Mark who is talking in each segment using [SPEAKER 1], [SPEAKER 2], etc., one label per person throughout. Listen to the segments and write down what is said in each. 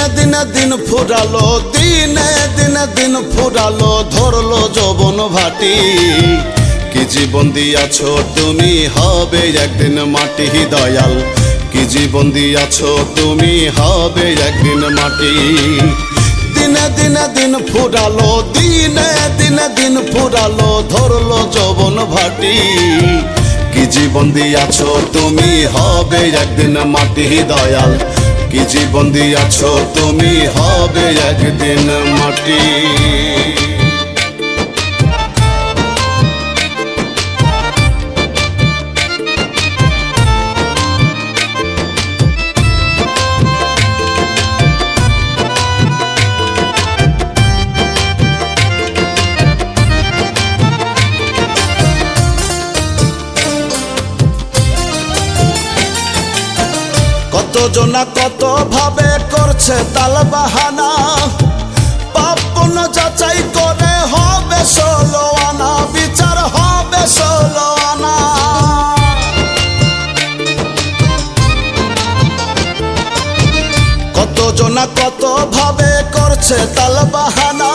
[SPEAKER 1] দিনে দিনে দিন ফুরালো, দিনে দিনে দিন ফুরালো, ধরলো যৌবন ভাটি। কি জীবন দিয়াছো তুমি, হবে একদিন মাটি দয়াল। কি জীবন দিয়াছো তুমি, হবে একদিন মাটি। দিনে দিনে দিন ফুরালো, দিনে দিনে দিন ফুরালো, ধরলো যৌবন ভাটি। কি জীবন দিয়াছো তুমি, হবে একদিন মাটি দয়াল। কি জীবন দিয়াছো তুমি, হবে একদিন মাটি। কতজনা কত ভাবে করছে তাল বাহানা, পাপ পুণ্য যাচাই করে হবে 16 আনা, বিচার হবে 16 আনা। কতজনা কত ভাবে করছে তাল বাহানা,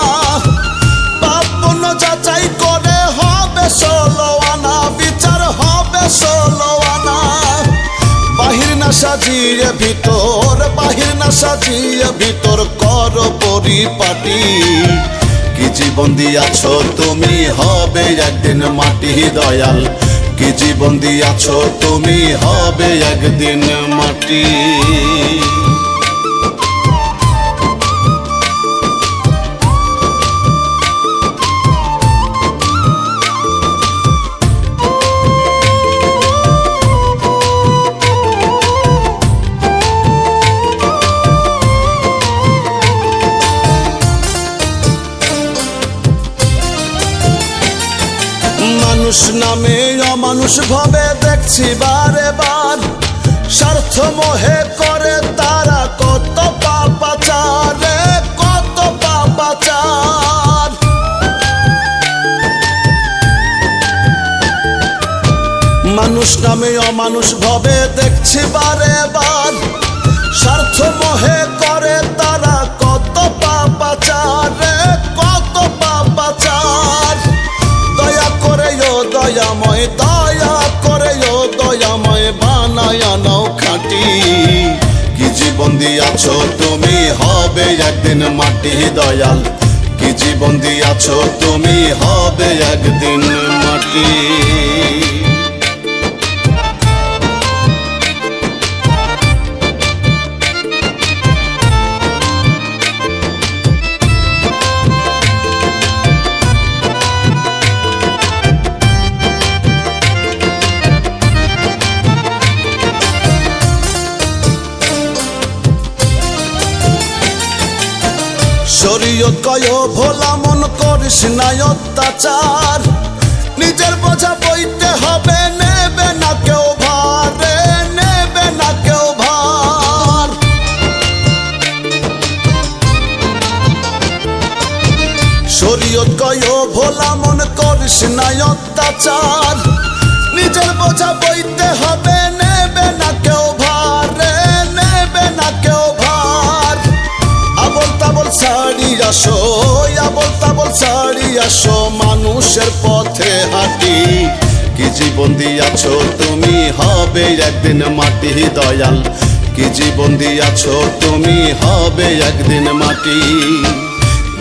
[SPEAKER 1] পাপ পুণ্য যাচাই করে হবে 16 আনা, বিচার হবে 16 আনা। বাহির না সাজিয়ে ভিতর, বাহির না সাজিয়ে ভিতর, কর পরিপাটি। কি জীবন দিয়াছো তুমি, হবে একদিন মাটি দয়াল। কি জীবন দিয়াছো তুমি, হবে একদিন মাটি। মানুষ নামে অমানুষ ভাবে দেখছি বারে বার, স্বার্থ মোহে করে তারা কত পাপাচার রে, কত পাপাচার। মানুষ নামে অমানুষ ভাবে দেখছি বারে বার, স্বার্থ মোহে করে তারা কত পাপাচার রে, কত পাপাচার। দয়া করে ও দয়াময়, দয়া করে ও দয়াময়, বানায়া নাও খাঁটি। কি জীবন দিয়াছো তুমি, হবে একদিন মাটি দয়াল। কি জীবন দিয়াছো তুমি, হবে একদিন মাটি। শরীয়ত কয় ভোলা মন করিস না অত্যাচার, নিজের বোঝা বইতে হবে, নেবে না কেউ ভার রে, নেবে না কেউ ভার। শরীয়ত কয় ভোলা মন করিস না অত্যাচার, নিজের বোঝা বইতে হবে, নেবে না কেউ ভার রে, নেবে না কেউ ভার। আবল তাবল ছাড়ি আসো, আবল তাবল ছাড়ি আসো, মানুষের পথে হাঁটি। কি জীবন দিয়াছো তুমি, হবে একদিন মাটি দয়াল। কি জীবন দিয়াছো তুমি, হবে একদিন মাটি।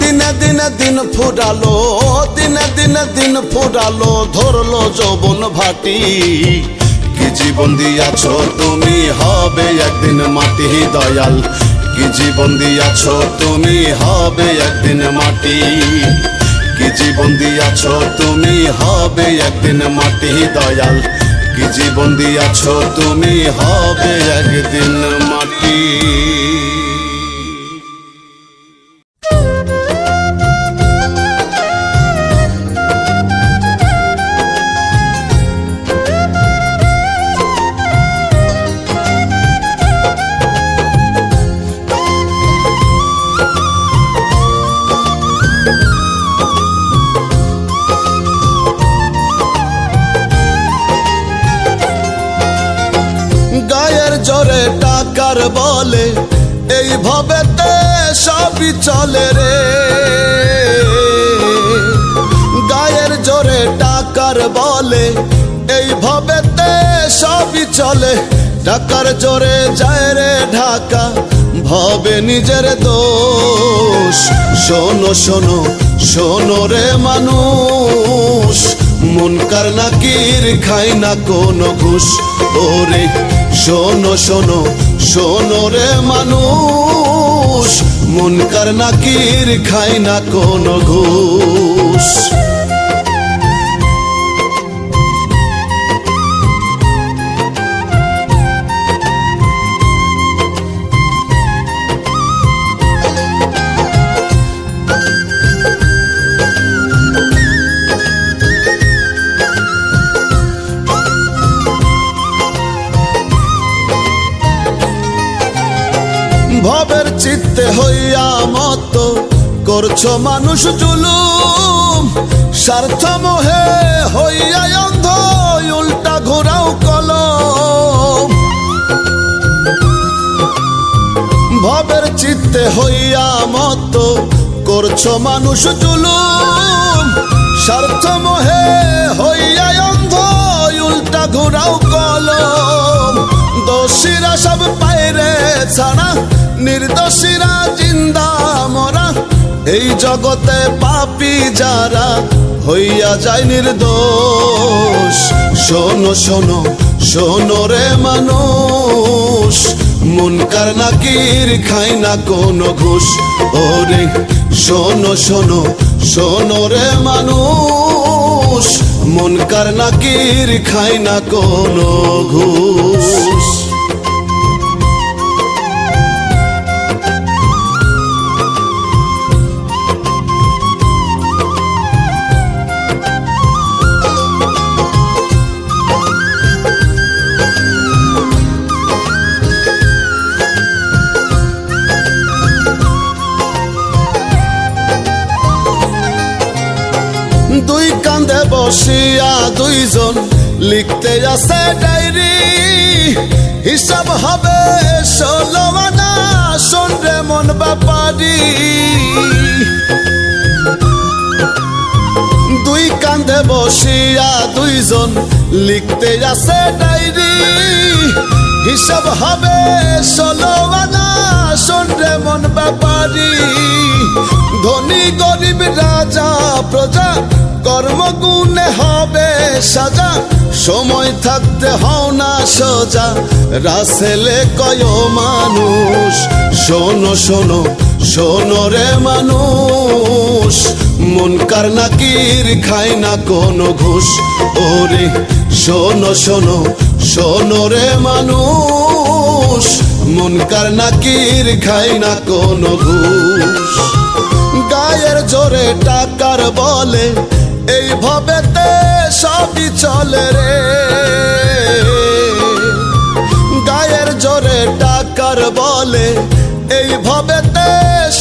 [SPEAKER 1] দিনে দিনে দিন ফুরালো, দিনে দিনে দিন ফুরালো, ধরলো যৌবন ভাটি। কি জীবন দিয়াছো তুমি, হবে একদিন মাটি দয়াল। কি জীবন দিয়াছো তুমি, হবে একদিন মাটি। কি জীবন দিয়াছো তুমি, হবে একদিন মাটি দয়াল। কি জীবন দিয়াছো তুমি, হবে একদিন মাটি। জোরে টাকার বলে এইভাবেতে সবই চলে রে। গায়ের জোরে টাকার বলে এইভাবেতে সবই চলে। টাকার জোরে যায় রে ঢাকা, ভাবে নিজের দোষ। শোনো শোনো শোনো রে মানুষ, মুনকার নাকির খাই না কোনো ঘুষ। ওরে শোনো শোনো শোনো রে মানুষ, মুনকার নাকির খাই না কোনো ঘুষ। ভবের চিত্তে হইয়া মত করছো মানুষ জুলুম। স্বার্থ মোহে হইয়া অন্ধ, উল্টা ঘোরাও কলম। ভবের চিত্তে হইয়া মত করছো মানুষ জুলুম। স্বার্থ মোহে হইয়া অন্ধ, উল্টা ঘোরাও কলম। দোষীরা সব পায়রে ছাড়া, নির্দোষীরা জিন্দা মরা। এই জগতে পাপী যারা হইয়া যায় নির্দোষ। শোনো শোনো শোনো রে মানুষ, মুনকার নাকির খাই না কোনো ঘুষ। ওরে শোনো শোনো শোনো রে মানুষ, মুনকার নাকির খাই না কোনো ঘুষ। দুই কান্দে বসিয়া দুইজন লিখতে আছে ডায়েরি। হিসাব হবে 16 আনা, শোন রে মন ব্যাপারি। দুই কান্দে বসিয়া দুইজন লিখতে আছে ডায়েরি। হিসাব হবে 16 আনা, শোন রে মন ব্যাপারি। ধনী গরিব রাজা প্রজা, কর্মগুণে হবে সাজা। সময় থাকতে হও না সোজা, রাসেলে কয় মানুষ। শোনো শোনো শোনো রে মানুষ, মুনকার নাকির খাই না কোনো ঘুষ। ওরে শোনো শোনো শোনো রে মানুষ, মুনকার নাকির খাই না কোনো ঘুষ। গায়ের জোরে টাকার বলে এইভাবেতে সবই চলে রে। গায়ের জোরে টাকার বলে এইভাবেতে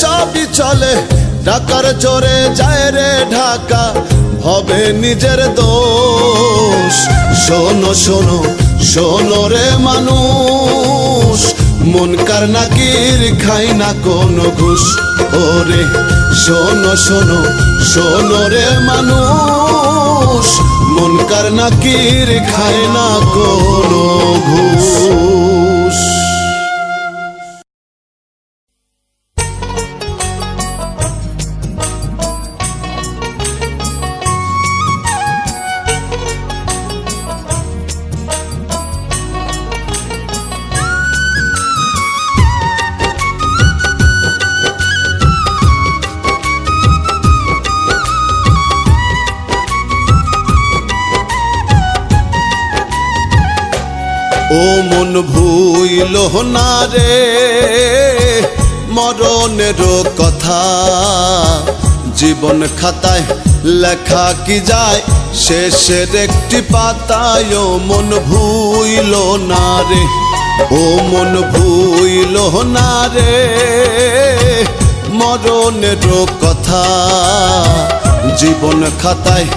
[SPEAKER 1] সবই চলে। টাকার জোরে যায় রে ঢাকা, হবে নিজের দোষ। শোনো শোনো শোনো রে মানুষ, মুনকার নাকির খাই না কোনো ঘুষ। ওরে শোনো শোনো শোনো রে মানুষ, মুনকার নাকির খাই না কোনো ঘুষ। ও মন ভুইল না রে মরণের কথা, জীবন খাতায় লেখা কি যায় শেষের একটি পাতায়। ও মন ভুইল না রে, ও মন ভুইল না রে মরণের কথা, জীবন খাতায়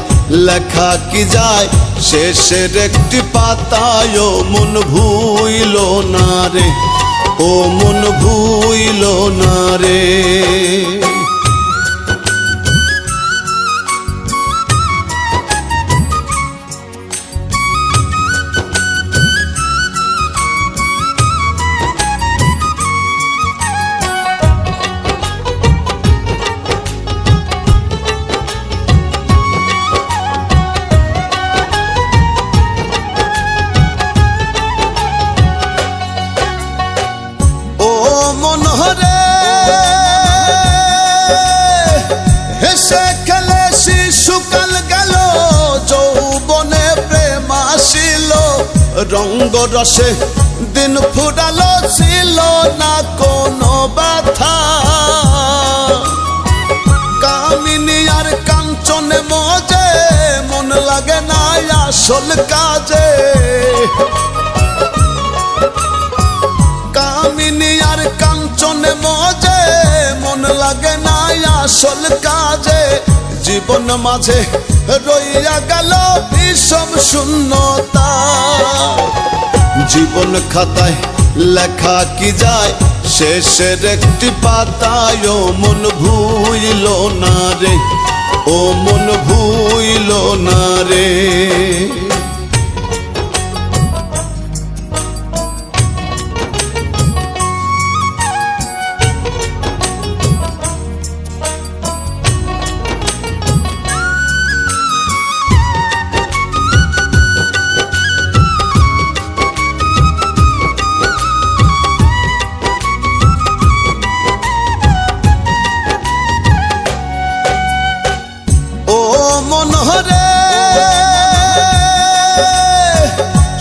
[SPEAKER 1] লেখা কি যায় শেষের একটি পাতায়। ও মন ভুইল না রে, ও মন ভুইল রে। হেসে খেলে শিশুকাল গেল, যৌবনে প্রেম আসিল, রঙ্গ রসে দিন ফুরালো, ছিল না কোনো ব্যথা। কামিনী আর কাঞ্চনে মজে, মন লাগে না আসল কাজে। কামিনী আর কাঞ্চনে মজে, মন লাগে না আসল কাজে। জীবন মাঝে রইয়া গেল বিষম শূন্যতা। জীবন খাতায় লেখা কি যায়, শেষের একটি পাতায়। ও মন ভুইল না রে, ও মন ভুইল না রে।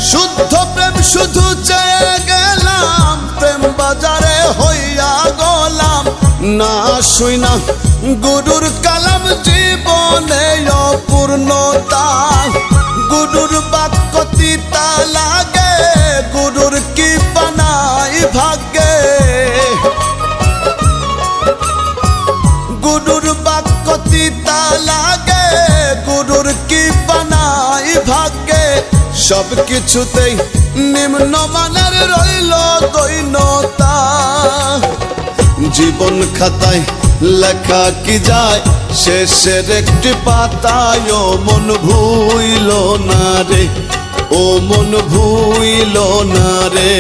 [SPEAKER 1] শুদ্ধ প্রেম শুধু চেয়ে গেলাম, প্রেম বাজারে হইয়া গলাম। না শুই না গুরুর কালাম, জীবনে অপূর্ণতা। গুরুর বাক্য তিতা লাগে, গুরুর কি বানাই ভাগ্যে। গুরুর বাক্য তিতা লাগে, গুরুর কি বানাই ভাগ্যে। সব কিছুতেই নিম্নমানের রইল দৈন্যতা। জীবন খাতায় লেখা কি যায়, শেষের একটি পাতায়। ও মন ভুইল না রে, ও মন ভুইল না রে।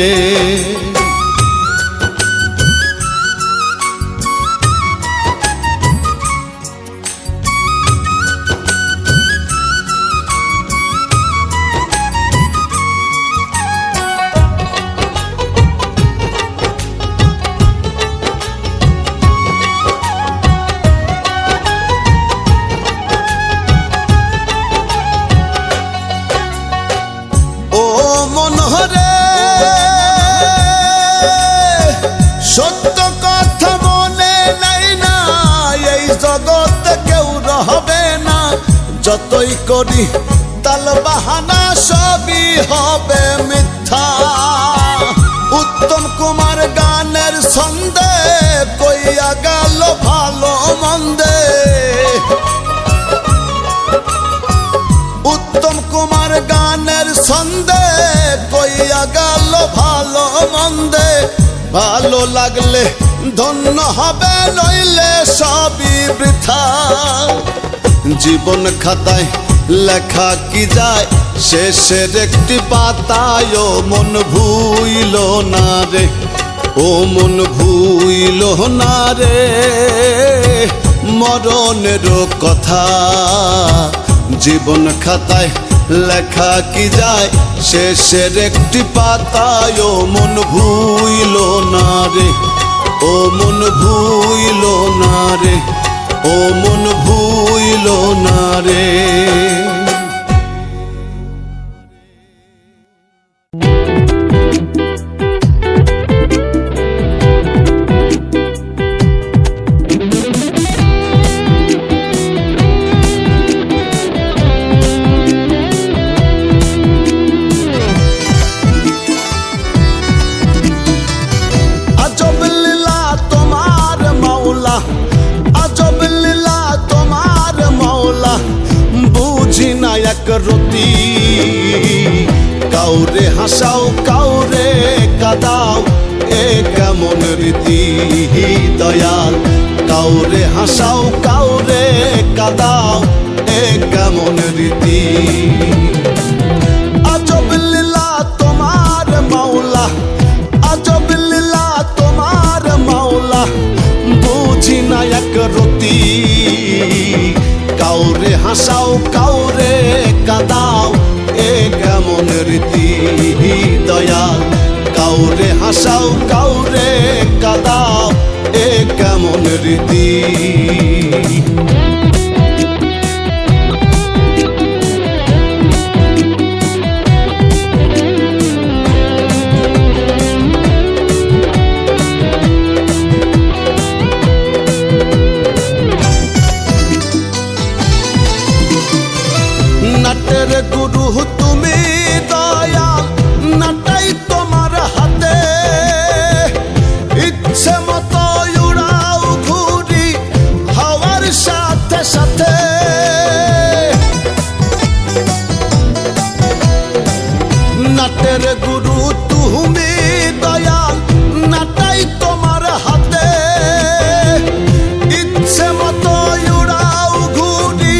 [SPEAKER 1] সত্য কথা মনে নাই না, এই জগতে কেউ রহবে না। যতই করি তাল বাহানা, সবই হবে মিথ্যা। উত্তম কুমার গানের ছন্দে কইয়া গেল ভালো মন্দে। উত্তম কুমার গানের ছন্দে কইয়া গেল ভালো মন্দে। ভালো লাগলে ধন্য হবে, নইলে সবই বৃথা। জীবন খাতায় লেখা কি যায়, শেষের একটি পাতায়। ও মন ভুইল না রে, ও মন ভুইল না রে। মরণের কথা জীবন খাতায় লেখা কি যায়, শেষের একটি পাতায়। ও মন ভুইল না রে, ও মন ভুইল না রে, ও মন ভুইল না রে। রতি কাউরে হাসাও কাউরে কাদাও, এ কেমন রীতি দয়াল কাউরে হাসাও কাউরে কাদাও এ কেমন রীতি আজব লীলা তোমার মাওলা আজব লীলা তোমার মাওলা বুঝি না এক রতি কাউরে হাসাও কাউরে কাদাও এ কেমন রীতি দয়াল কাউরে হাসাও কাউরে কাদাও এ কেমন রীতি নাটের গুরু তুমি দয়াল নাটাই তোমার হাতে ইচ্ছে মতো উড়াও ঘুরি হাওয়ার সাথে সাথে নাটের গুরু তুমি দয়াল নাটাই তোমার হাতে ইচ্ছে মতো উড়াও ঘুরি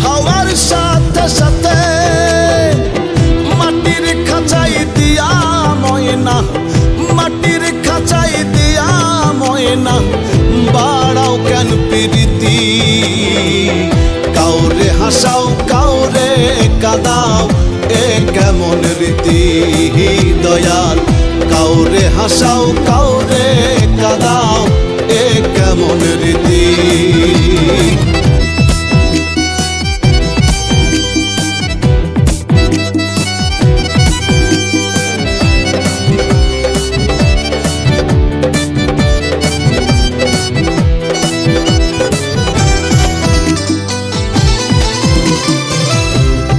[SPEAKER 1] হাওয়ার সাথে সাথে মাটির খাঁচাই দিয়া ময়না মাটির খাঁচাই দিয়া ময়না বাড়াও কেন প্রীতি কাউরে হাসাও কাউরে কাদাও এ কেমন রীতি দয়াল কাউরে হাসাও কাউরে কাদাও এ কেমন রীতি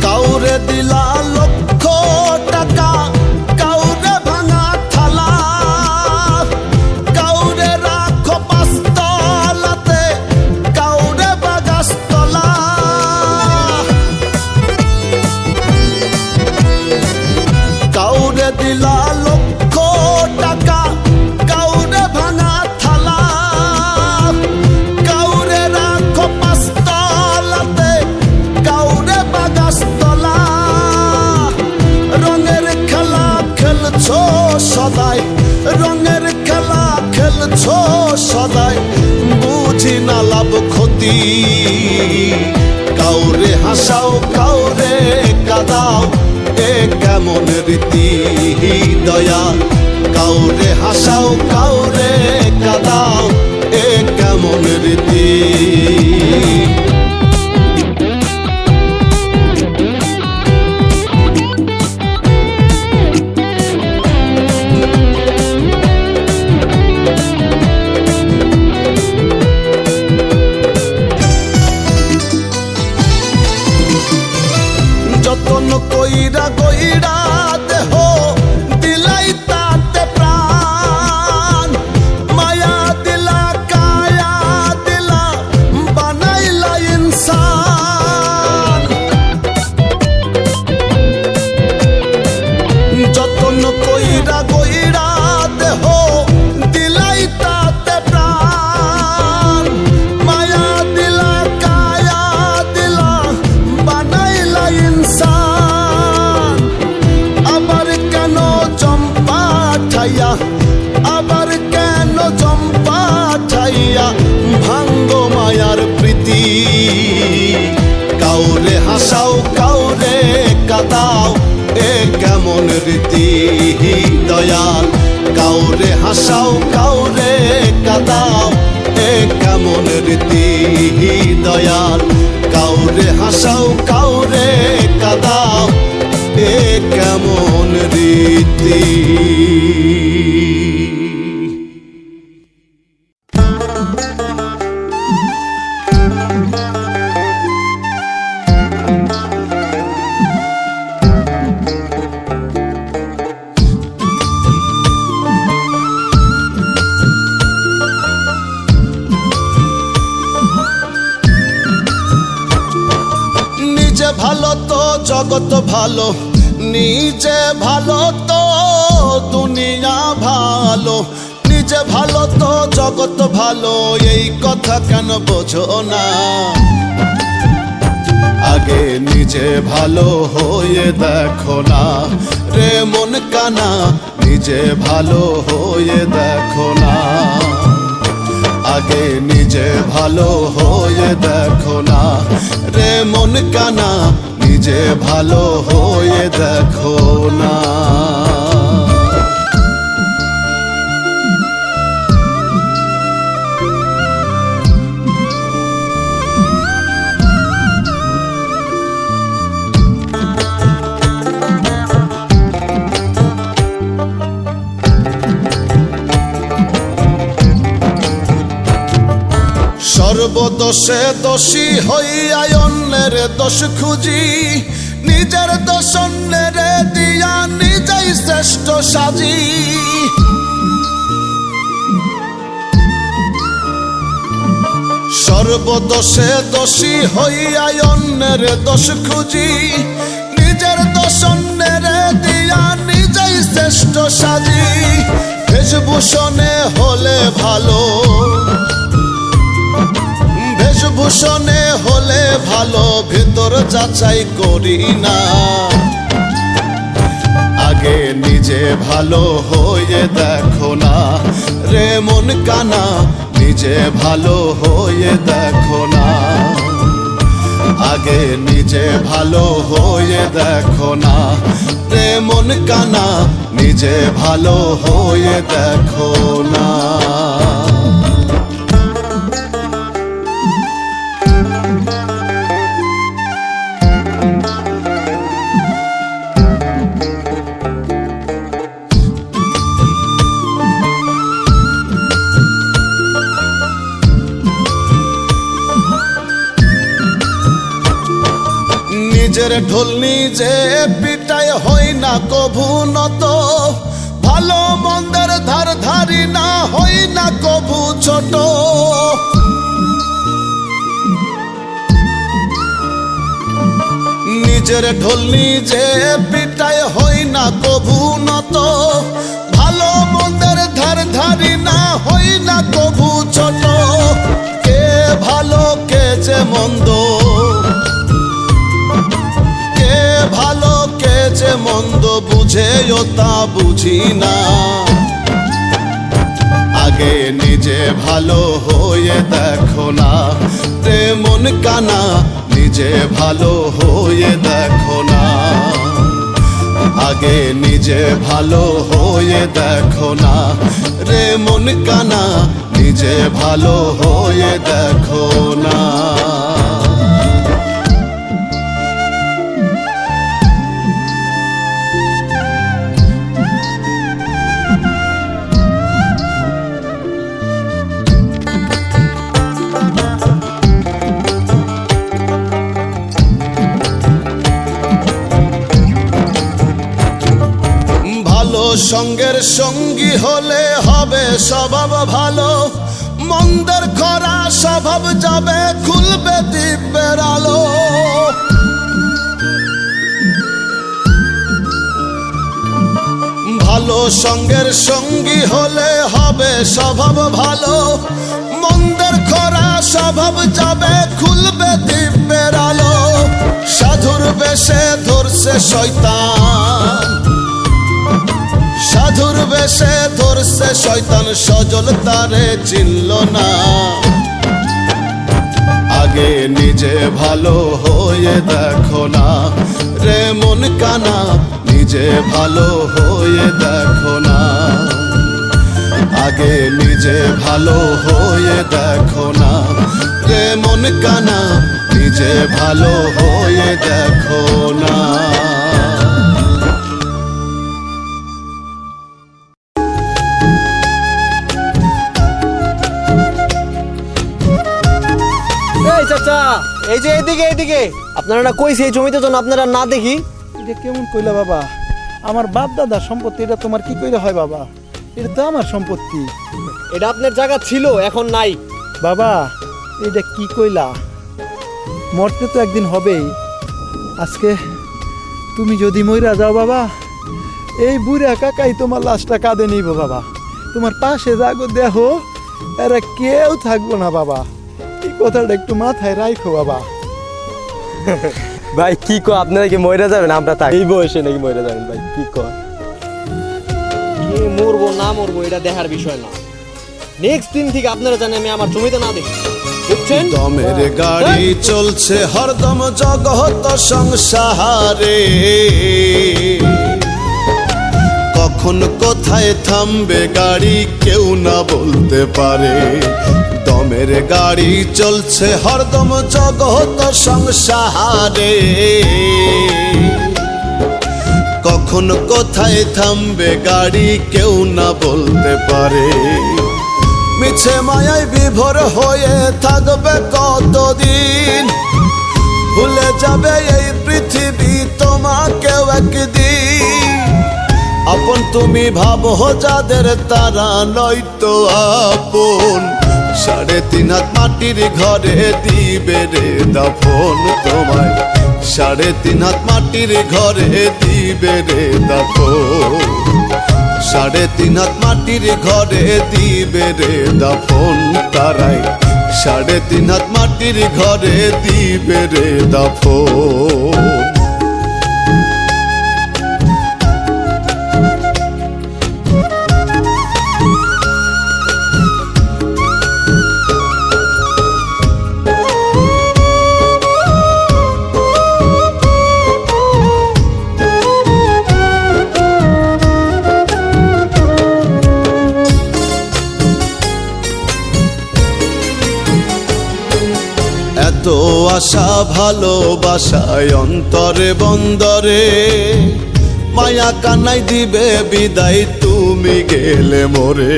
[SPEAKER 1] কাউরে দিলা লক্ষ টাকা কাউরে ভাঙা থালা কাউরে রাখো পাঁচতলাতে কাউরে বাগাসতলা কাউরে দিলা লক্ষ টাকা কাউরে ভাঙা থালা কাউরে রাখো পাঁচতলাতে কাউরে বাগাসতলা রঙের খেলা খেলছো সদাই রঙের খেলা খেলছো সদাই বুঝি না লাভ ক্ষতি কাউরে হাসাও কাউরে কাদাও এ কেমন রীতি দয়াল কাউরে হাসাও কাউরে কাদাও এ কেমন রীতি যতন কইরা কইরা দেহ দিলাই তাতে প্রাণ মায়া দিলা কায়া দিলা বানাইলা ইনসান যতন কইরা কইরা দেহ দিলাই তাতে প্রাণ মায়া দিলা কায়া দিলা বানাইলা ইনসান আবার কেন চম্পা ঠাইয়া আবার কেন চম্পা ঠাইয়া ভাঙ্গো মায়ার প্রীতি কাউরে হাসাও কাউরে কাদাও এ কেমন রীতি দয়াল কাউরে হাসাও কাউরে কাদাও এ কেমন রীতি দয়াল কাউরে হাসাও কাউরে কাদাও এ কেমন রীতি ভালো তো জগৎ ভালো নিজে ভালো তো দুনিয়া ভালো জগৎ ভালো, এই কথা কেন বোঝো না? আগে নিজে ভালো হয়ে দেখো না রে মন কানা, নিজে ভালো হয়ে দেখো না। আগে নিজে ভালো হয়ে দেখো না রে মন কানা, নিজে ভালো হয়ে দেখো না। সর্বদোষে দোষী হইয়া অন্যের দোষ খুঁজি, নিজের দোষ অন্যের দিয়া নিজেই শ্রেষ্ঠ সাজি। সর্বদোষে দোষী হইয়া অন্যের দোষ খুঁজি, নিজের দোষ অন্যের দিয়া নিজেই শ্রেষ্ঠ সাজি। বেশভূষণে হলে ভালো, বেশভূষণে হলে ভালো, ভেতর যাচাই করি না। আগে নিজে ভালো হয়ে দেখো না রে মন কানা, নিজে ভালো হয়ে দেখো না। আগে নিজে ভালো হয়ে দেখো না রে মন কানা, নিজে ভালো হয়ে দেখো না। নিজের ঢোল নিজে পিটায় হই না কভু নত, ভালো মন্দের ধার ধারি না হই না কভু ছোট। নিজের ঢোল নিজে পিটায় হই না কভু নত, ভালো মন্দের ধার ধারি না হই না কভু ছোট। কে ভালো কে যে মন্দ, ভালো কে যে মন্দ বুঝেও তা বুঝি না। আগে নিজে ভালো হয়ে দেখো না রে মন কানা, নিজে ভালো হয়ে দেখো না। আগে নিজে ভালো হয়ে দেখো না রে মন কানা, নিজে ভালো হয়ে দেখো না। সঙ্গের সঙ্গী হলে হবে স্বভাব ভালো, মন্দের খরা স্বভাব যাবে খুলবে দিব্যের আলো। ভালো সঙ্গের সঙ্গী হলে হবে স্বভাব ভালো, মন্দের খরা স্বভাব যাবে খুলবে দিব্যের আলো। সাধুর বেশে ধরছে শয়তান, সাধুর বেশে ধরছে শয়তান, সজল তারে চিনল না। আগে নিজে ভালো হয়ে দেখো না রে মন কানা, নিজে ভালো হয়ে দেখো না। আগে নিজে ভালো হয়ে দেখো না রে মন কানা, নিজে ভালো হয়ে দেখো না।
[SPEAKER 2] চাচা এই যে এদিকে এদিকে, আপনারা না কইছে এই জমিতে যেন আপনারা না দেখি।
[SPEAKER 3] এটা কেমন কইলা বাবা? আমার বাপ দাদার সম্পত্তি, এটা তোমার কি কইরা হয় বাবা? এটা তো আমার সম্পত্তি।
[SPEAKER 2] এটা আপনার জায়গা ছিল, এখন নাই।
[SPEAKER 3] বাবা এটা কি কইলা? মরতে তো একদিন হবেই। আজকে তুমি যদি মইরা যাও বাবা, এই বুড়া কাকাই তোমার লাশটা কাঁধে নিব বাবা। তোমার পাশে যাগো, দেখো এরা কেউ থাকবো না বাবা, এই কথাটা একটু মাথায় রাখো বাবা।
[SPEAKER 2] ভাই কি কো, আপনারা কি মরে যাবেন? আমরা থাকি এই বয়সে নাকি মরে যাবেন? ভাই কি কর, কে মরবো না মরবো এটা দেখার বিষয় না। নেক্সট দিন থেকে আপনারা জানেন আমি আমার জমিতে না দেখি, বুঝছেন?
[SPEAKER 1] দমের গাড়ি চলছে হরদম জগত সংসারে, কখন কোথায় থামবে গাড়ি কেউ না বলতে পারে। দমের গাড়ি চলছে হরদম জগত সংসারে, কখন কোথায় থামবে গাড়ি কেউ না বলতে পারে। মিছে মায়ায় বিভোর হয়ে থাকবে কতদিন, ভুলে যাবে এই পৃথিবী তোমাকেও একদিন। আপন তুমি ভাবো যাদের তারা নয়তো আপন, 3.5 হাত মাটির ঘরে দিবে রে দাফন তোমায়, 3.5 হাত মাটির ঘরে দিবে রে দাফন, 3.5 হাত মাটির ঘরে দিবে রে দাফন তারাই, 3.5 হাত মাটির ঘরে দিবে রে দাফন। এত আশা ভালোবাসায় অন্তরে বন্দরে, মায়া কানাই দিবে বিদায় তুমি গেলে মোরে।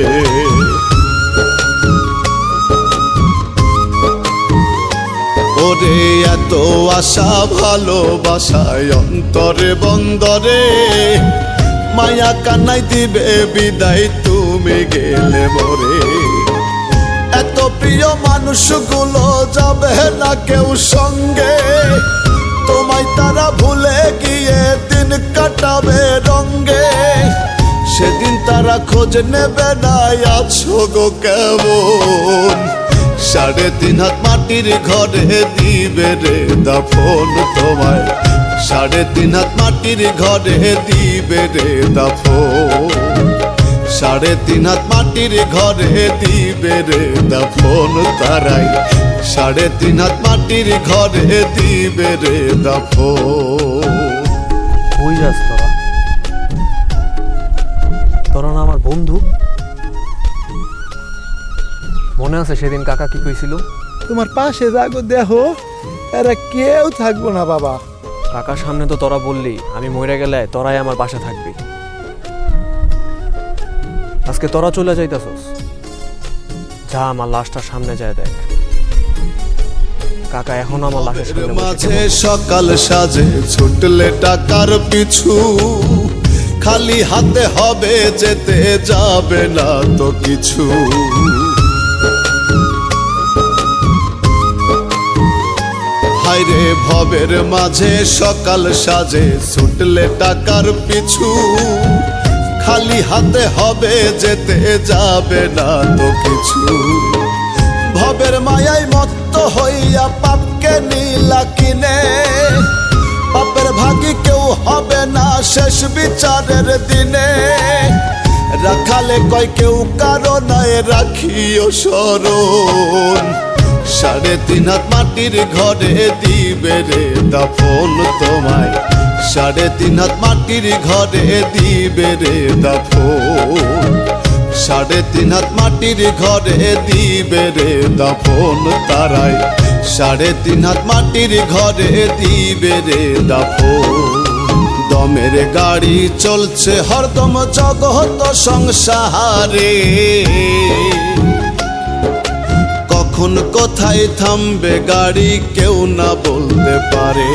[SPEAKER 1] ওরে এত আশা ভালোবাসায় অন্তরে বন্দরে, মায়া কানাই দিবে বিদায় তুমি গেলে মোরে। এত প্রিয় মানুষগুলো যাবে না কেউ সঙ্গে, তোমায় তারা ভুলে গিয়ে দিন কাটাবে রঙ্গে। সেদিন তারা খোঁজ নেবে না আছো গো কেমন, 3.5 হাত মাটির ঘরে দিবে রে দাফন তোমায়, 3.5 হাত মাটির ঘরে দিবে রে দাফন, 3.5 হাত মাটির ঘরে দিবে রে দাফন তারাই, 3.5 হাত মাটির ঘরে দিবে রে দাফন।
[SPEAKER 2] কই যাস তোরা? তোরা না আমার বন্ধু? মনে আছে সেদিন কাকা কি কইছিল?
[SPEAKER 3] তোমার পাশে যাগো দেখো, এরা কেউ থাকবো না বাবা।
[SPEAKER 2] কাকার সামনে তো তোরা বললি আমি মরে গেলে তোরাই আমার পাশে থাকবি। আজকে তোরা চলে যাইতাছস, যা আমার লাশটার সামনে যায় দেখ। কাকা এখন আমার লাশের সামনে
[SPEAKER 1] মাঝে সকাল সাজে ছুটলে টাকার পিছু, খালি হাতে হবে যেতে যাবে না তো কিছু। হায়রে ভবের মাঝে সকাল সাজে ছুটলে টাকার পিছু, খালি হাতে হবে যেতে যাবে না তো কিছু। ভবের মায়ায় মত্ত হইয়া পাপকে নীলা কিনে, পাপের ভাগী কেউ হবে না শেষ বিচারের দিনে। রাখালে কয় কেউ কারো নয় রাখিও স্মরণ, 3.5 হাত মাটির ঘরে দিবে রে দাফন তোমায়, 3.5 হাত মাটির ঘরে দিবে রে দাফন, 3.5 হাত মাটির ঘরে দিবে রে দাফন তারাই, 3.5 হাত মাটির ঘরে দিবে রে দাফন। দমের গাড়ি চলছে হরদম জগত সংসারে, কখন কোথায় থামবে গাড়ি কেউ না বলতে পারে।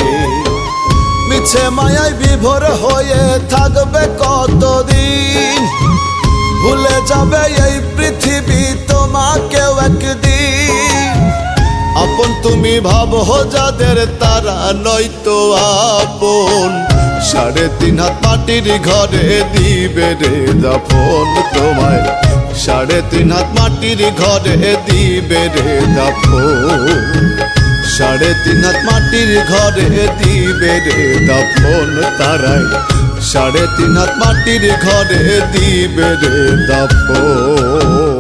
[SPEAKER 1] মিছে মায়ায় বিভোর হয়ে থাকবে কতদিন, ভুলে যাবে এই পৃথিবী তোমাকেও একদিন। আপন তুমি ভাবো যাদের তারা নয়তো আপন, 3.5 হাত মাটির ঘরে দিবে রে দাফন তোমায়, 3.5 হাত মাটির ঘরে দিবে রে দাফন, 3.5 হাত মাটির ঘরে দিবে রে দাফন, তারাই 3.5 হাত মাটির ঘরে দিবে রে দাফন।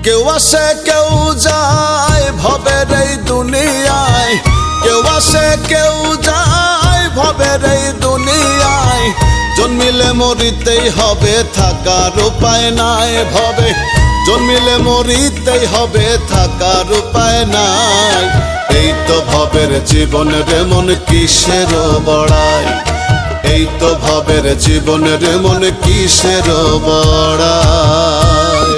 [SPEAKER 1] কেউ আসে কেউ যায় ভবের এই দুনিয়ায়, কেউ আসে কেউ যায় ভবের এই দুনিয়ায়, জন্মিলে মরিতেই হবে থাকার উপায় নাই ভবে, জন্মিলে মরিতেই হবে থাকার উপায় নাই। এই তো ভবের জীবনের মন কিসের বড়াই, এই তো ভবের জীবনের মন কিসের বড়াই।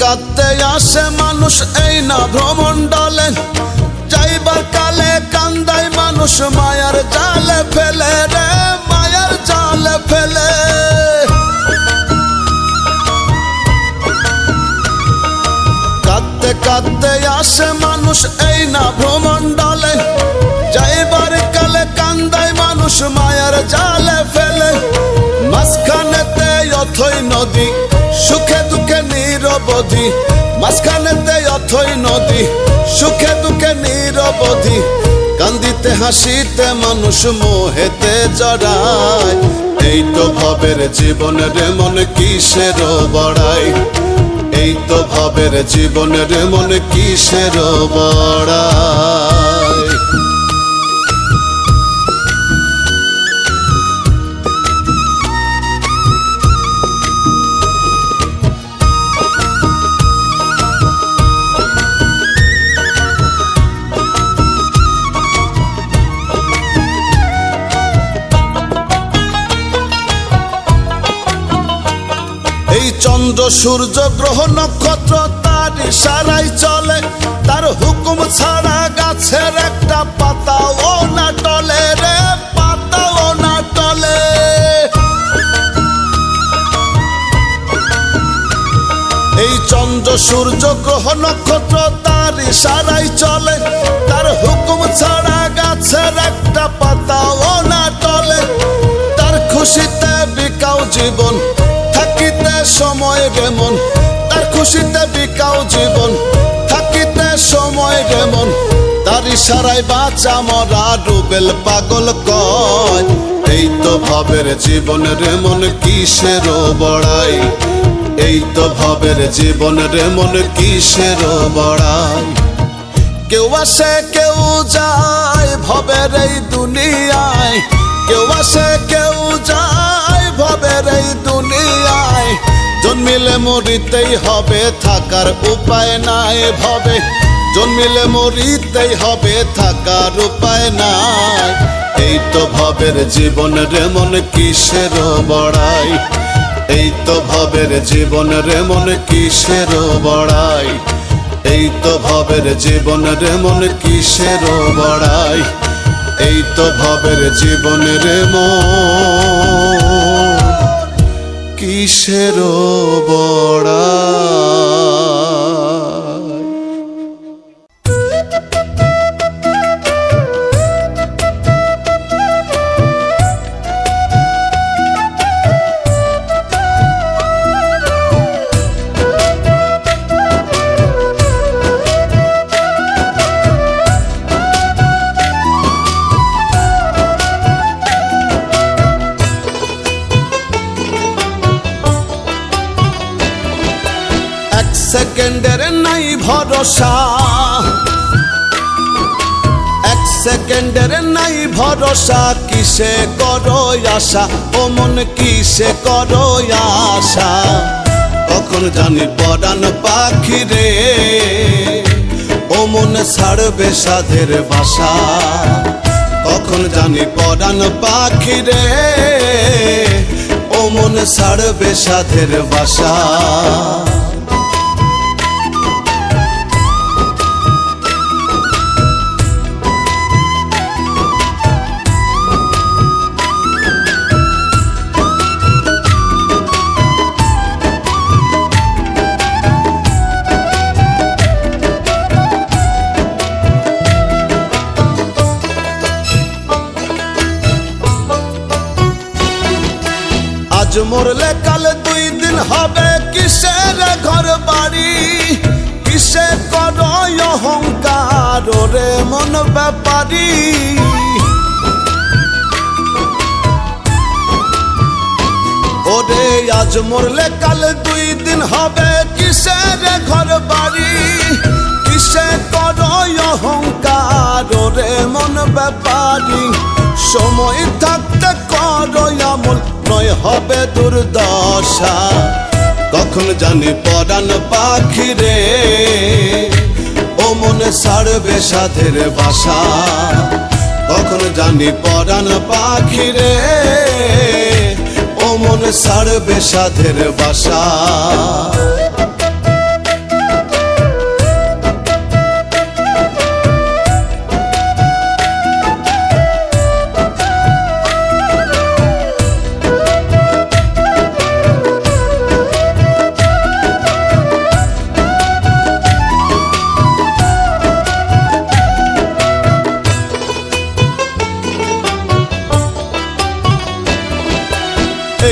[SPEAKER 1] কাঁদতে আসে মানুষ এই না ভ্রমণ্ডলে, যাইবার কালে কান্দায় মানুষ মায়ার জালে ফেলে রে, মায়ার জালে ফেলে। কাঁদতে কাঁদতে আসে মানুষ এই না ভ্রমণ্ডলে, যাইবার কালে কান্দায় মানুষ মায়ার জালে ফেলে। মাঝখানেতে অথই নদী সুখে দুঃখে নিরবধি, মাঝখানেতে অথই নদী সুখে দুঃখে নিরবধি, কান্দিতে হাসিতে মানুষ মোহেতে জড়ায়। এই তো ভবের জীবনের মন কিসের বড়াই, এই তো ভবের জীবনের মন কিসের বড়াই। এই চন্দ্র সূর্য গ্রহ নক্ষত্র তার ইশারায় চলে, তার হুকুম ছাড়া গাছের একটা পাতাও না টলে রে, পাতাও না টলে। এই চন্দ্র সূর্য গ্রহ নক্ষত্র তার ইশারায় চলে, তার হুকুম ছাড়া গাছের একটা পাতাও না টলে। তার খুশিতে বিকাও জীবন থাকিতে সময় রে মন, তার খুশিতে বিকাও জীবন থাকিতে সময় রে মন। তার ইশারায় বাঁচা মরা রুবেল পাগল কয়। এই তো ভবের জীবনের মন কিসের বড়াই, এই তো ভবের জীবনের মন কিসের বড়াই। কেউ আসে কেউ যায় ভবের এই দুনিয়ায়, কেউ আসে কেউ যায় ভবের এই দুনিয়ায়, জন্মিলে মরিতেই হবে থাকার উপায় নাই ভবে, জন্মিলে মরিতেই হবে থাকার উপায় নাই। এই তো ভবের জীবনের মন কিসের বড়াই, এই তো ভবের জীবনের মন কিসের বড়াই, এই তো ভবের জীবনের মন কিসের বড়াই, এই তো ভবের জীবনের মন কিসের বড়াই। সেকেন্ডের নাই ভরসা, 1 সেকেন্ডের নাই ভরসা, কিসে করো আশা, ও মন কিসে করো আশা। কখন জানি পরাণ পাখি রে, ও মন ছাড়বে সাধের বাসা। কখন জানি পরাণ পাখি রে, ও মন ছাড়বে সাধের বাসা। আজ মরলে কাল 2 দিন হবে, কিসের ঘর বাড়ি, কিসে করো অহংকার রে মন ব্যাপারী। ওরে আজ মরলে কাল 2 দিন হবে, কিসের ঘর বাড়ি, কিসে করো অহংকার রে মন ব্যাপারী। সময় থাকতে করো আমল, নয় হবে দুর্দশা। কখন জানি পরাণ পাখি রে, ও মনে ছাড়বে সাধের বাসা। কখন জানি পরাণ পাখি রে, ও মনে ছাড়বে সাধের বাসা।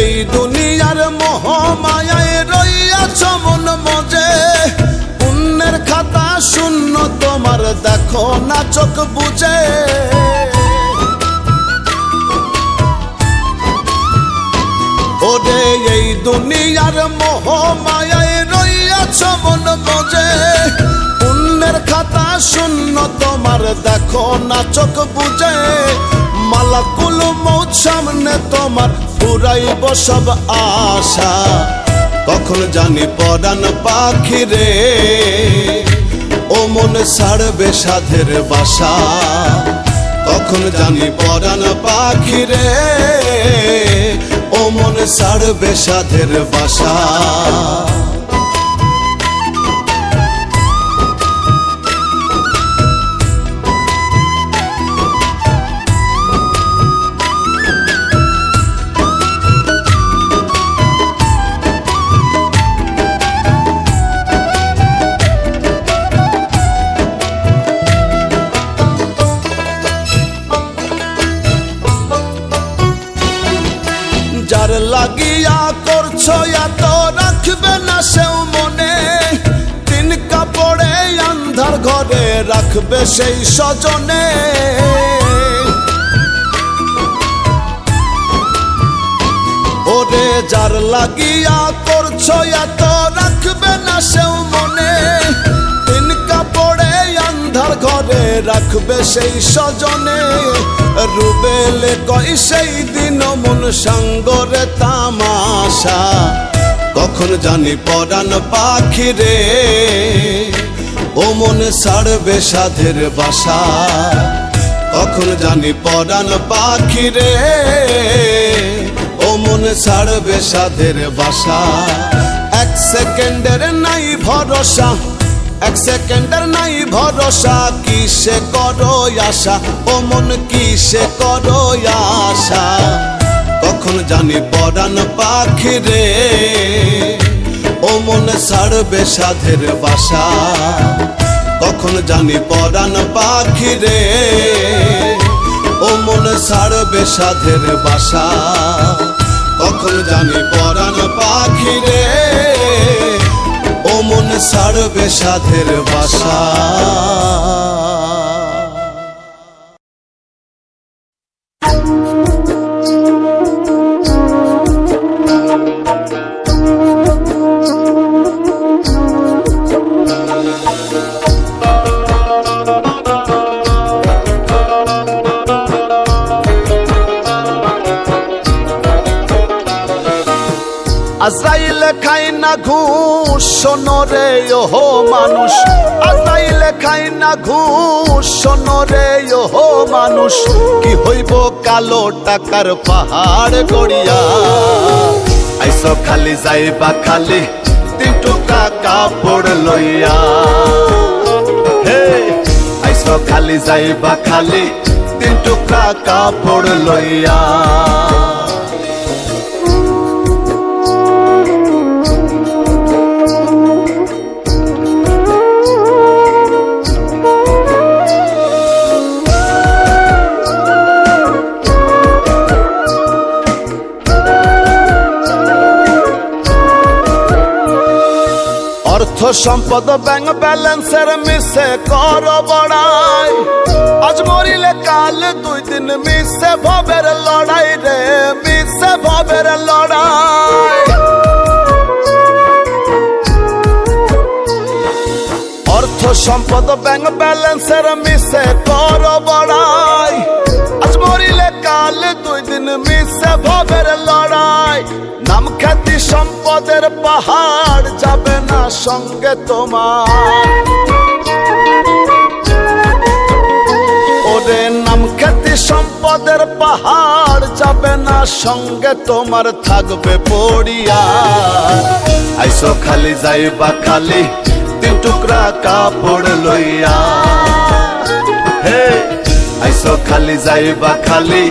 [SPEAKER 1] এই দুনিয়ার মোহমায়ায় রইয়াছ মন মজে, পুণ্যের খাতা শূন্য তোমার দেখো না চোখ বুঝে। ওরে এই দুনিয়ার মোহমায়ায় রইয়াছ মন মজে, পুণ্যের খাতা শূন্য তোমার দেখো না চোখ বুঝে। মালাকুল মৌত সামনে তোমার পুরাইব সব আশা। কখন জানি পরাণ পাখি রে, ও মন ছাড়বে সাধের বাসা। কখন জানি পরাণ পাখি রে, ও মন ছাড়বে সাধের বাসা। যার লাগিয়া করছো এত রাখবে না সেও মনে, 3 কাপড়ে আন্ধার ঘরে রাখবে সেই স্বজনে। ওরে যার লাগিয়া করছো এত রাখবে না সেও মনে, 3 কাপড়ে আন্ধার ঘরে রাখবে সেই স্বজনে। রুবেলে কই সেই দিন মন সঙ্গরে তামাশা। কখন জানি পরাণ পাখি রে, ও মন ছাড়বে সাধের বাসা। কখন জানি পরাণ পাখি রে, ও মন ছাড়বে সাধের বাসা। 1 সেকেন্ডের নাই ভরসা, 1 সেকেন্ডের নাই ভরসা, কিসে করো আশা, ও মন কিসে করো আশা। কখন জানি পরাণ পাখি রে, ও মন ছাড়বে সাধের বাসা। কখন জানি পরাণ পাখি রে, ও মন ছাড়বে সাধের বাসা। কখন জানি পরাণ পাখি রে, ও মন ছাড়বে সাধের বাসা। আজরাইলে খাই না ঘুষ শোনো রে ওহো মানুষ, আজরাইলে খাই না ঘুষ শোনো রে ওহো মানুষ, কি হইব কালো টাকার পাহাড় গড়িয়া। আইসো খালি যাইবা খালি 3 টুকরা কাপড় লইয়া, হে আইসো খালি যাইবা খালি 3 টুকরা কাপড় লইয়া। অর্থ সম্পদ ব্যাংক ব্যালেন্সের মিশে কর বড়াই, আজ মরিলে কাল 2 দিন মিশে ভবের লড়াই রে, মিশে ভবের লড়াই। অর্থ সম্পদ ব্যাংক ব্যালেন্সের মিশে কর বড়াই, আজ মরিলে কাল 2 দিন মিশে ভবের লড়াই। নাম খ্যাতি সম্পদের পাহাড় যাবে না সঙ্গে তোমার, ওরে নাম খ্যাতি সম্পদের পাহাড় যাবে না সঙ্গে তোমার, থাকবে পড়িয়া। আইসো খালি যাইবা খালি 3 টুকরা কাপড় লইয়া, হে আইসো খালি যাইবা খালি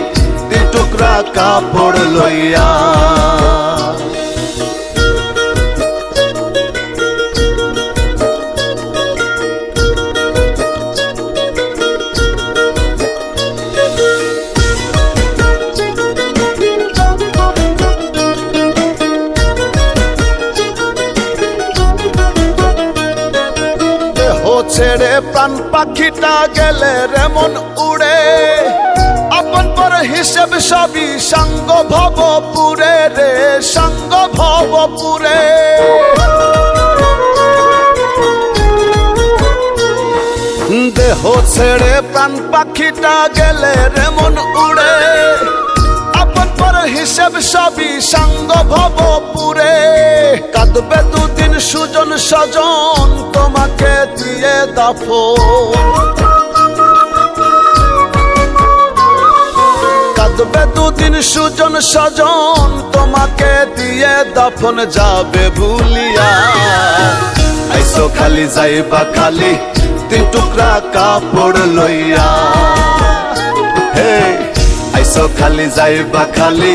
[SPEAKER 1] 3 টুকরা কাপড় লইয়া। ছেড়ে প্রাণ পাখিটা গেলে রেমন উড়ে, আপন পর হিসেব সবই সাঙ্গ ভবপুরে রে, সাঙ্গ ভবপুরে। দেহ ছেড়ে প্রাণ পাখিটা গেলে রেমন উড়ে, আপন পর হিসেব সবই সাঙ্গ ভবপুরে। কাঁদবে 2 দিন সুজন স্বজন তোমাকে দিয়ে দাফন, কাঁদবে 2 দিন সুজন স্বজন তোমাকে দিয়ে দাফন, যাবে ভুলিয়া। আইসো খালি যাইবা খালি 3 টুকরা কাপড় লইয়া, হে আইসো খালি যাইবা খালি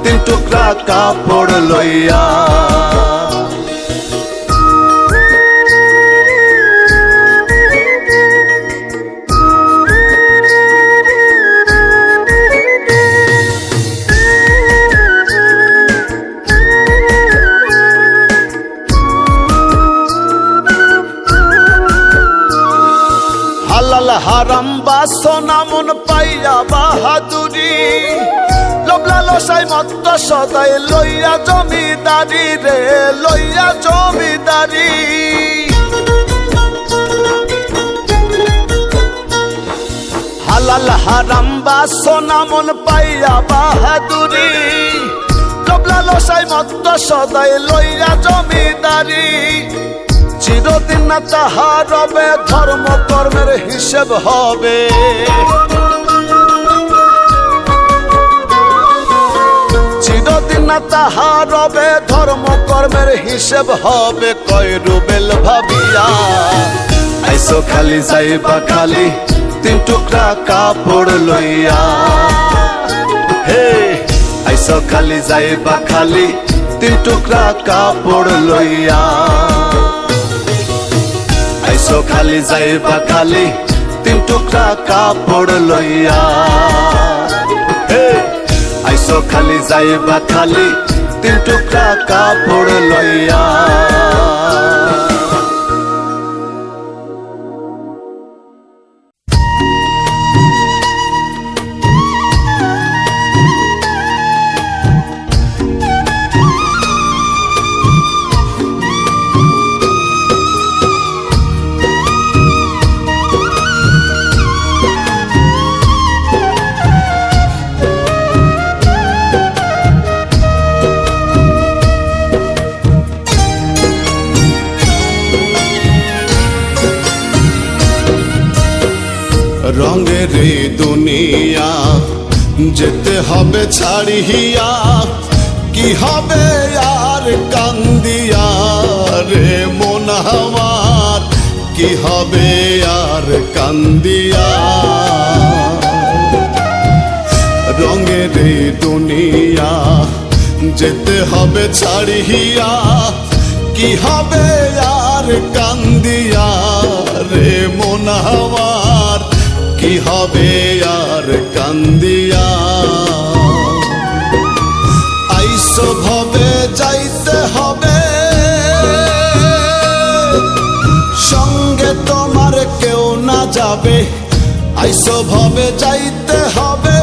[SPEAKER 1] 3 টুকরা কাপড় লইয়া। হালাল হারাম বাসনা মন পাইয়া বাহাদুরি, লোভলা লসাই মত্ত সদাই লইয়া জমিদারি রে, লইয়া জমিদারি। হালাল হারাম বাসনা মন পাইয়া বাহাদুরি, লোভলা লসাই মত্ত সদাই লইয়া জমিদারি। চিরদিন না তাহা রবে ধর্ম কর্মের হিসেব হবে, চিরদিন না তাহা রবে ধর্ম কর্মের হিসেব হবে। কয় রুবেল ভাবিয়া আইসো খালি যাইবা খালি 3 টুকরা কাপড় লইয়া, হে আইসো খালি যাইবা খালি 3 টুকরা কাপড় লইয়া। আইসো খালি যাইবা খালি 3 টুকরা কাপড় লইয়া, হে আইসো খালি যাইবা খালি 3 টুকরা কাপড় লইয়া। রঙের এই দুনিয়া যেতে হবে ছাড়িয়া, কি হবে আর কান্দিয়া রে মন আমার, কি হবে আর কান্দিয়া। রঙের এই দুনিয়া যেতে হবে ছাড়িয়া, কি হবে আর কান্দিয়া রে মন আমার, কি হবে আর কান্দিয়া। আইসো ভবে যাইতে হবে, সঙ্গে তোমার কেউ না যাবে। আইসো ভবে যাইতে হবে,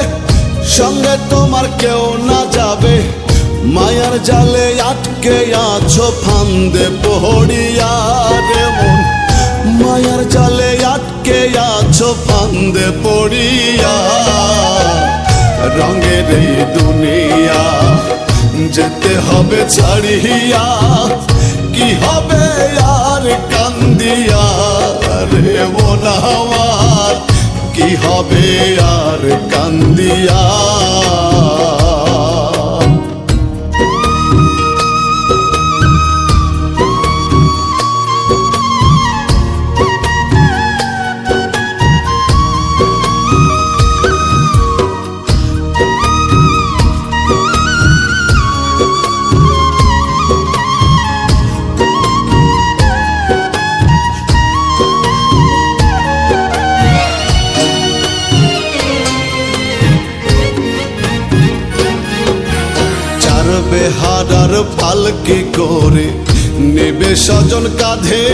[SPEAKER 1] সঙ্গে তোমার কেউ না যাবে। মায়ার জালে আটকে আছো ফান্দে পড়িয়া রে মন, মায়ার জালে আটকে আছো ফান্দে পড়িয়া। রঙের এই দুনিয়া যেতে হবে ছাড়িয়া, কি হবে আর কান্দিয়া রে মন আমার, কি হবে আর কান্দিয়া। বেহারার পালকি করে নেবে স্বজন কাঁধে,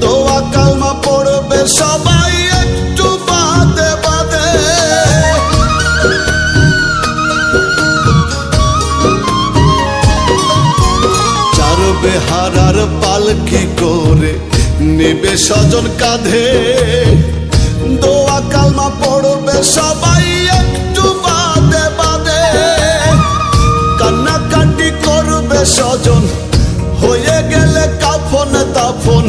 [SPEAKER 1] দোয়া কালমা পড়বে সবাই একটু বাদে বাদে। চার বেহারার পালকি করে নেবে স্বজন কাঁধে, দোয়া কালমা পড়বে সবাই একটু বাদে বাদে। কান্নাকাটি করবে স্বজন হয়ে গেলে কাফন দাফন,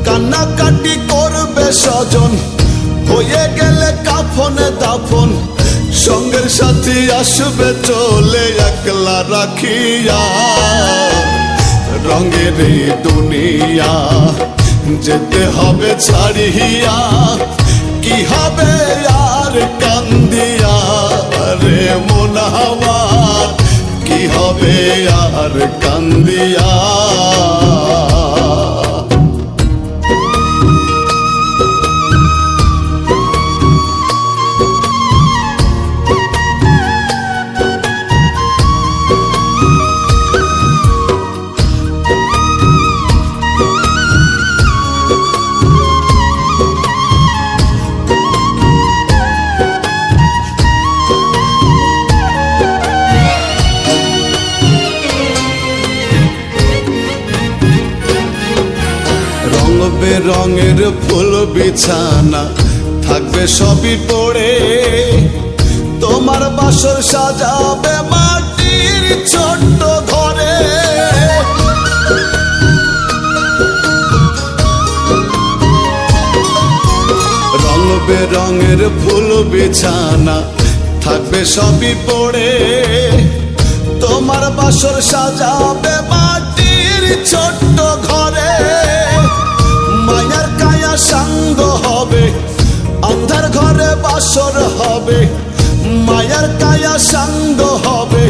[SPEAKER 1] কান্নাকাটি করবে স্বজন হয়ে গেলে কাফন দাফন। সঙ্গের সাথী আসবে চলে একলা রাখিয়া, রঙের এই দুনিয়া যেতে হবে ছাড়িয়া, কি হবে আর কান্দিয়া রে মন আমার, কি হবে আর কান্দিয়া। রঙের ফুল বিছানা থাকবে সবই পড়ে, তোমার বাসর সাজাবে মাটির ছোট্ট ঘরে। রং বেরঙের ফুল বিছানা থাকবে সবই পড়ে, তোমার বাসর সাজাবে মাটির ছোট্ট ঘরে। মায়ার কায়া সাঙ্গ হবে, অন্ধার ঘরে বাসর হবে। মায়ার কায়া সাঙ্গ হবে,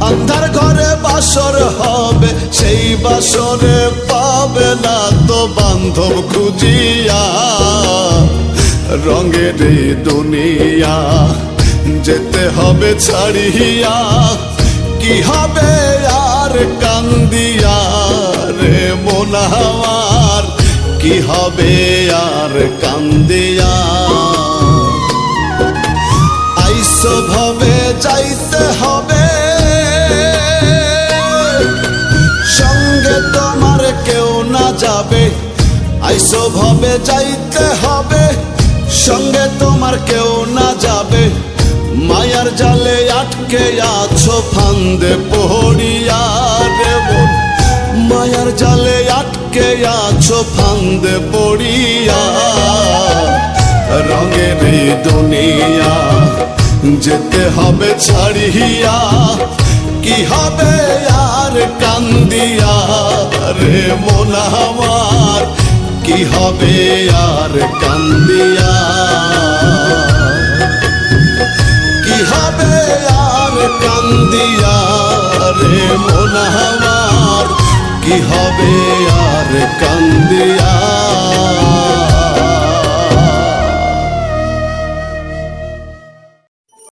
[SPEAKER 1] অন্ধার ঘরে বাসর হবে। সেই বাসরে পাবে না তো বান্ধব খুঁজিয়া, রঙের এই দুনিয়া যেতে হবে ছাড়িয়া, কি হবে আর কান্দিয়া রে মন আমার, কি হবে আর কান্দিয়া। আইসো ভবে যাইতে হবে, সঙ্গে তোমার কেউ না যাবে। আইসো ভবে যাইতে হবে, সঙ্গে তোমার কেউ না যাবে। মায়ার জালে আটকে আছো ফান্দে পড়িয়া রে মন, মায়ার জালে আটকে আছো ফান্দে পড়িয়া। রঙের এই দুনিয়া যেতে হবে ছাড়িয়া, কি হবে আর কান্দিয়া রে মন আমার, কি হবে আর কান্দিয়া, কি হবে আর কান্দিয়া রে মন আমার, কি হবে আর কান্দিয়া।